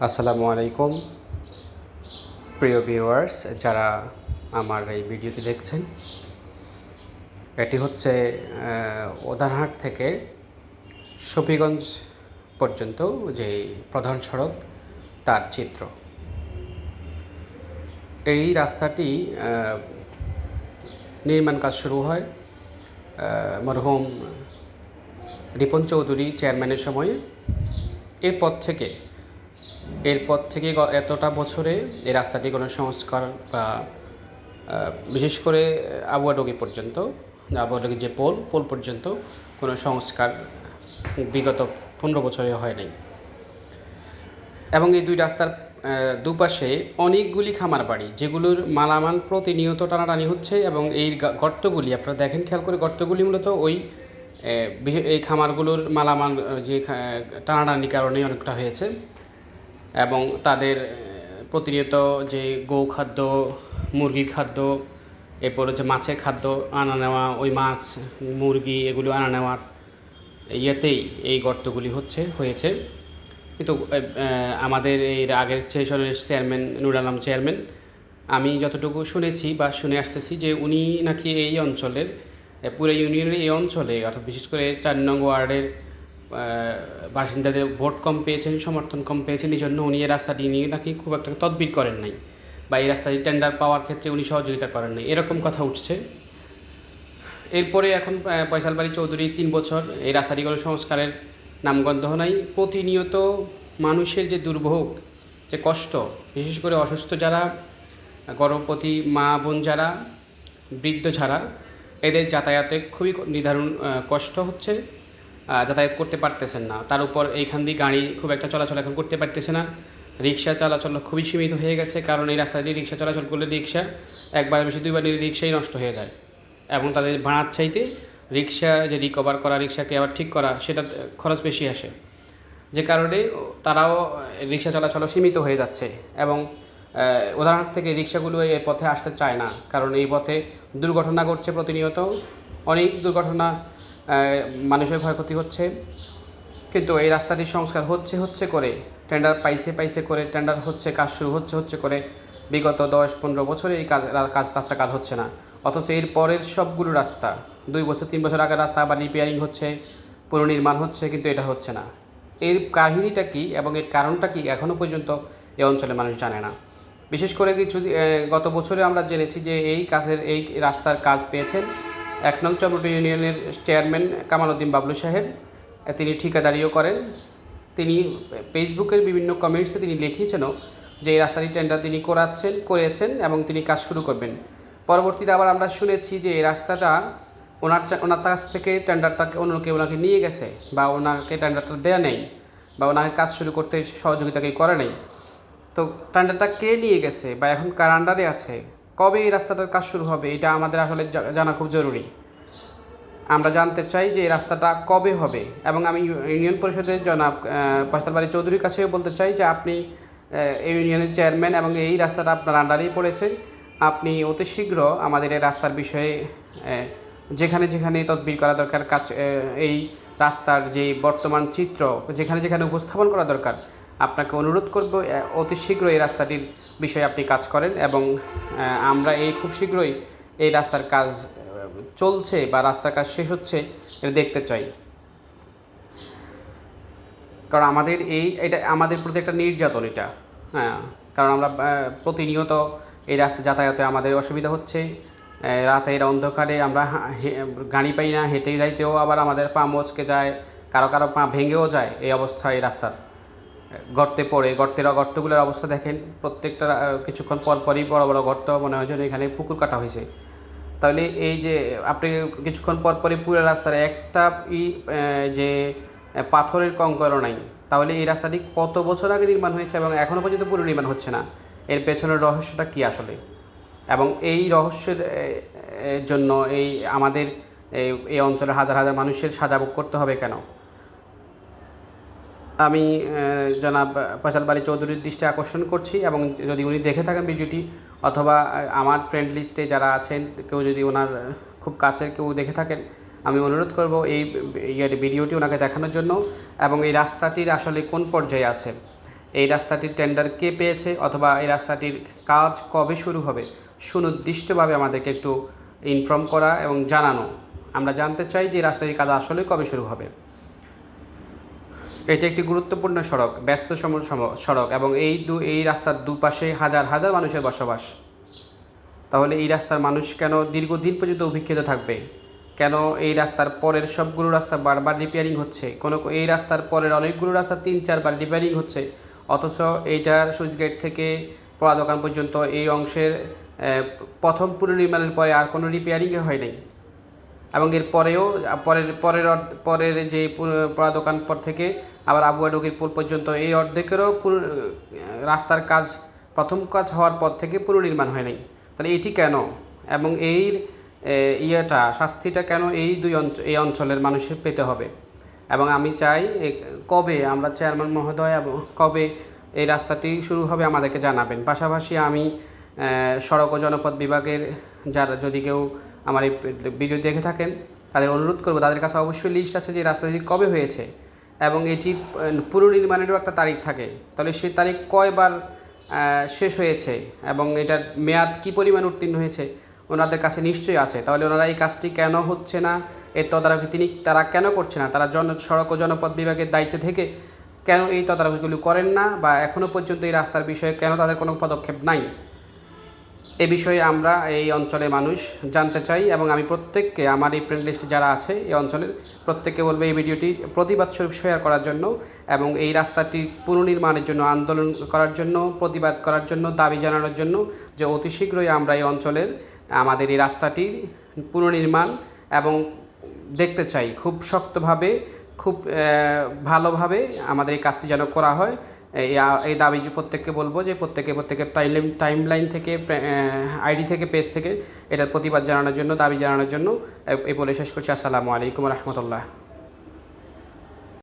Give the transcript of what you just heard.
আসসালামু আলাইকুম প্রিয় ভিউয়ার্স, যারা আমার এই ভিডিওটি দেখছেন। এটি হচ্ছে উদারহাট থেকে শফিগঞ্জ পর্যন্ত যে প্রধান সড়ক, তার চিত্র। এই রাস্তাটি নির্মাণ কাজ শুরু হয় মরহুম রিপন চৌধুরী চেয়ারম্যানের সময়ে। এরপর থেকে এতটা বছরে এই রাস্তাটি কোনো সংস্কার বা বিশেষ করে আবুয়াডুগি পর্যন্ত, আবুয়াডুগি যে পোল পর্যন্ত কোনো সংস্কার বিগত 15 বছরে হয় নাই। এবং এই দুই রাস্তার দুপাশে অনেকগুলি খামার বাড়ি, যেগুলোর মালামাল প্রতিনিয়ত টানাটানি হচ্ছে। এবং এই গর্তগুলি আপনারা দেখেন, খেয়াল করে, গর্তগুলি মূলত এই খামারগুলোর মালামাল যে টানাটানির কারণে অনেকটা হয়েছে। এবং তাদের প্রতিনিয়ত যে গৌখাদ্য, মুরগির খাদ্য, এরপর হচ্ছে মাছের খাদ্য আনা নেওয়া, ওই মাছ মুরগি এগুলো আনা নেওয়ার ইয়েতেই এই গর্তগুলি হয়েছে। কিন্তু আমাদের এর আগের সেশনের চেয়ারম্যান নুর আলম চেয়ারম্যান, আমি যতটুকু শুনেছি বা শুনে আসতেছি যে উনি নাকি এই অঞ্চলের পুরো ইউনিয়নের এই অঞ্চলে, অর্থাৎ বিশেষ করে 4 নং ওয়ার্ডের বাসিন্দাদের ভোট কম পেয়েছেন, সমর্থন কম পেয়েছেন, এই জন্য উনি এই রাস্তাটি নিয়ে নাকি খুব একটা তদবির করেন নাই, বা এই রাস্তাটি টেন্ডার পাওয়ার ক্ষেত্রে উনি সহযোগিতা করেন নাই, এরকম কথা উঠছে। এরপরে এখন ফয়সাল চৌধুরী 3 বছর এই রাস্তাটি কোনো সংস্কারের নামগন্ধ নাই। প্রতিনিয়ত মানুষের যে দুর্ভোগ, যে কষ্ট, বিশেষ করে অসুস্থ যারা, গর্ভবতী মা বোন যারা, বৃদ্ধ যারা, এদের যাতায়াতে খুবই নির্ধারণ কষ্ট হচ্ছে, যাতায়াত করতে পারতেছেন না। তার উপর এইখান দিয়ে গাড়ি খুব একটা চলাচল এখন করতে পারতেছে না। রিক্সা চলাচল খুবই সীমিত হয়ে গেছে, কারণ এই রাস্তা দিয়ে রিক্সা চলাচল করলে রিক্সা একবার বেশি 2 বার রিক্সাই নষ্ট হয়ে যায়। এবং তাদের ভাড়ার চাইতে রিক্সা যে রিকভার করা, রিক্সাকে আবার ঠিক করা, সেটা খরচ বেশি আসে, যে কারণে তারাও রিক্সা চলাচল সীমিত হয়ে যাচ্ছে। এবং উদাহরণ থেকে রিক্সাগুলো এই পথে আসতে চায় না, কারণ এই পথে দুর্ঘটনা ঘটছে প্রতিনিয়ত, অনেক দুর্ঘটনা, মানুষের ক্ষয়ক্ষতি হচ্ছে। কিন্তু এই রাস্তাটির সংস্কার হচ্ছে করে, টেন্ডার পাইছে করে, টেন্ডার হচ্ছে, কাজ শুরু হচ্ছে করে বিগত 10-15 বছরে এই রাস্তা কাজ হচ্ছে না। অথচ এর পরের সবগুলো রাস্তা 2-3 বছর আগের রাস্তা আবার রিপেয়ারিং হচ্ছে, পুনর্নির্মাণ হচ্ছে, কিন্তু এটা হচ্ছে না। এর কাহিনীটা কী এবং এর কারণটা কী এখনও পর্যন্ত এই অঞ্চলের মানুষ জানে না। বিশেষ করে গত বছরে আমরা জেনেছি যে এই রাস্তার কাজ পেয়েছেন 1 নং চরমুটি ইউনিয়নের চেয়ারম্যান কামাল উদ্দিন বাবলু সাহেব। তিনি ঠিকাদারিও করেন। তিনি ফেসবুকের বিভিন্ন কমেন্টসে তিনি লিখিয়েছেনও যে এই রাস্তাটি টেন্ডার তিনি করেছেন এবং তিনি কাজ শুরু করবেন। পরবর্তীতে আবার আমরা শুনেছি যে এই রাস্তাটা ওনার কাছ থেকে টেন্ডারটাকে অন্য কেউ ওনাকে নিয়ে গেছে, বা ওনাকে টেন্ডারটা দেয়া নেই, বা ওনাকে কাজ শুরু করতে সহযোগিতা কেউ করে নেই। তো টেন্ডারটা কে নিয়ে গেছে বা এখন কার আন্ডারে আছে, কবে এই রাস্তাটার কাজ শুরু হবে, এটা আমাদের আসলে জানা খুব জরুরি। আমরা জানতে চাই যে এই রাস্তাটা কবে হবে। এবং আমি ইউনিয়ন পরিষদের জনাব ফয়সাল চৌধুরীর কাছেও বলতে চাই যে আপনি এই ইউনিয়নের চেয়ারম্যান এবং এই রাস্তাটা আপনার আন্ডারেই পড়েছে। আপনি অতি শীঘ্র আমাদের এই রাস্তার বিষয়ে যেখানে যেখানে তদবির করা দরকার, এই রাস্তার যে বর্তমান চিত্র যেখানে উপস্থাপন করা দরকার, আপনাকে অনুরোধ করব অতি শীঘ্র এই রাস্তাটির বিষয়ে আপনি কাজ করেন। এবং আমরা খুব শীঘ্রই এই রাস্তার কাজ চলছে বা রাস্তার কাজ শেষ হচ্ছে এটা দেখতে চাই। কারণ এটা আমাদের প্রতি একটা নির্যাতন এটা। হ্যাঁ, কারণ আমরা প্রতিনিয়ত এই রাস্তা যাতায়াতে আমাদের অসুবিধা হচ্ছে। রাতের অন্ধকারে আমরা গাড়ি পাই না, হেঁটে যাইতেও আবার আমাদের পা মচকে যায়, কারো পা ভেঙেও যায়। এই অবস্থা এই রাস্তার গর্তে পড়ে, গর্তগুলোর অবস্থা দেখেন, প্রত্যেকটা কিছুক্ষণ পরই বড় বড় গর্ত, মনে হয় যেন এখানে পুকুর কাটা হয়েছে। তাহলে এই যে আপনি কিছুক্ষণ পরই পুরো রাস্তার একটা যে পাথরের কঙ্করও নাই, তাহলে এই রাস্তাটি কত বছর আগে নির্মাণ হয়েছে এবং এখনও পর্যন্ত পুনর্নির্মাণ হচ্ছে না। এর পেছনের রহস্যটা কী আসলে? এবং এই রহস্যের জন্য আমাদের এই অঞ্চলের হাজার হাজার মানুষের সাজা ভোগ করতে হবে কেন? আমি জনাব ফয়সাল চৌধুরীর দৃষ্টি আকর্ষণ করছি, এবং যদি উনি দেখে থাকেন ভিডিওটি, অথবা আমার ফ্রেন্ড লিস্টে যারা আছেন কেউ যদি ওনার খুব কাছের কেউ দেখে থাকেন, আমি অনুরোধ করব এই ভিডিওটি ওনাকে দেখানোর জন্য। এবং এই রাস্তাটির আসলে কোন পর্যায়ে আছে, এই রাস্তাটির টেন্ডার কে পেয়েছে অথবা এই রাস্তাটির কাজ কবে শুরু হবে সুনির্দিষ্টভাবে আমাদেরকে একটু ইনফর্ম করা এবং জানানো। আমরা জানতে চাই যে রাস্তাটির কাজ আসলে কবে শুরু হবে। এটি একটি গুরুত্বপূর্ণ সড়ক, ব্যস্ত সড়ক এবং এই রাস্তার দুপাশে হাজার হাজার মানুষের বসবাস। তাহলে এই রাস্তার মানুষ কেন দীর্ঘদিন পর্যন্ত উপেক্ষিত থাকবে? কেন এই রাস্তার পরের সবগুলো রাস্তা বারবার রিপেয়ারিং হচ্ছে? এই রাস্তার পরের অনেকগুলো রাস্তা 3-4 বার রিপেয়ারিং হচ্ছে, অথচ এইটার সুইচগেট থেকে পড়া দোকান পর্যন্ত এই অংশের প্রথম পুনর্নির্মাণের পরে আর কোনো রিপেয়ারিংই হয় নাই। এবং এর পরেও পরের যে পড়া দোকান পর থেকে আবার আবুয়াডুগির পুল পর্যন্ত এই অর্ধেকেরও রাস্তার কাজ প্রথম কাজ হওয়ার পর থেকে পুনর্নির্মাণ হয় নাই। তাহলে এটি কেন এবং শাস্তিটা কেন এই অঞ্চলের মানুষের পেতে হবে? এবং আমি চাই কবে আমরা চেয়ারম্যান মহোদয় এবং কবে এই রাস্তাটি শুরু হবে আমাদেরকে জানাবেন। পাশাপাশি আমি সড়ক ও জনপথ বিভাগের যদি কেউ আমার এই ভিডিও দেখে থাকেন তাদের অনুরোধ করব, তাদের কাছে অবশ্যই লিস্ট আছে যে রাস্তাটি কবে হয়েছে এবং এটির পুনর্নির্মাণেরও একটা তারিখ থাকে। তাহলে সেই তারিখ কয়বার শেষ হয়েছে এবং এটার মেয়াদ কী পরিমাণ উত্তীর্ণ হয়েছে ওনাদের কাছে নিশ্চয়ই আছে। তাহলে ওনারা এই কাজটি কেন হচ্ছে না, এর তদারকি তারা কেন করছে না? তারা সড়ক ও জনপথ বিভাগের দায়িত্বে থেকে কেন এই তদারকিগুলো করেন না, বা এখনও পর্যন্ত এই রাস্তার বিষয়ে কেন তাদের কোনো পদক্ষেপ নাই? এ বিষয়ে আমরা এই অঞ্চলের মানুষ জানতে চাই এবং আমি প্রত্যেককে, আমার এই ফ্রেন্ড লিস্টে যারা আছে এই অঞ্চলের প্রত্যেককে বলবো এই ভিডিওটি প্রতিবাদ স্বরূপ শেয়ার করার জন্য এবং এই রাস্তাটি পুনর্নির্মাণের জন্য আন্দোলন করার জন্য, প্রতিবাদ করার জন্য, দাবি জানানোর জন্য যে অতি শীঘ্রই আমরা এই অঞ্চলের আমাদের এই রাস্তাটির পুনর্নির্মাণ এবং দেখতে চাই খুব শক্তভাবে, খুব ভালোভাবে আমাদের এই কাজটি যেন করা হয়। এই দাবি যে প্রত্যেককে বলবো যে প্রত্যেকের টাইমলাইন থেকে, আইডি থেকে, পেজ থেকে এটার প্রতিবাদ জানানোর জন্য, দাবি জানানোর জন্য এই বলে শেষ করছি। আসসালামু আলাইকুম রহমতুল্লাহ।